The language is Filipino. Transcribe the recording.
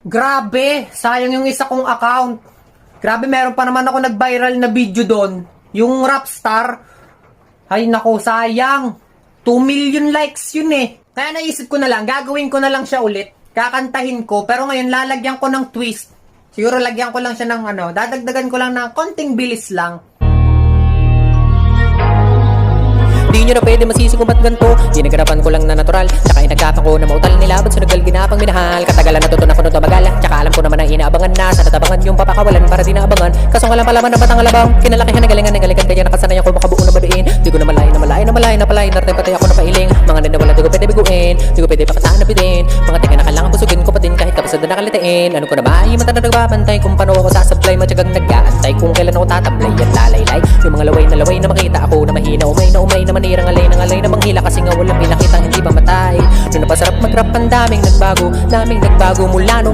Grabe, sayang yung isa kong account. Grabe, meron pa naman ako nag-viral na video doon. Yung Rapstar. Ay nako, sayang. 2 million likes yun eh. Kaya naisip ko na lang, gagawin ko na lang siya ulit. Kakantahin ko, pero ngayon lalagyan ko ng twist. Siguro lagyan ko lang siya ng dadagdagan ko lang ng konting bilis lang. Di nyo na pwede masisi kung ba't ganito. Ginagarapan ko lang na natural. Tsaka inagapang ko na mautal nila. Ba't sunagal ginapang minahal. Katagalan natutunan ko nung tumagal. Tsaka alam ko naman ang inaabangan na. Sa natabangan yung papakawalan para di naabangan. Kaso nga lang palaman na batang alabang. Kinalakihan na galingan. Kaya nakasanayan ko makabuo na baduin. Di ko na malay na palay. Nartay patay ako na pailing. Mga nanawala di ko pwede biguin. Di ko pwede pakataan na bidin. Mga tika na kailangan busugin ko patin. Kahit kapasad na nakalitain. Ano ko na ba? Yung mata na nagbabantay. Kung paano ako sasablay. Matyagang nag-aantay. Kung kailan ako tatablay at lalaylay. Yung mga laway na makita ako na mahina. Umay na manirang alay na manghila. Kasi nga walang pinakitang hindi pa matay. Noon napasarap mag-rap ang daming nagbago mula nung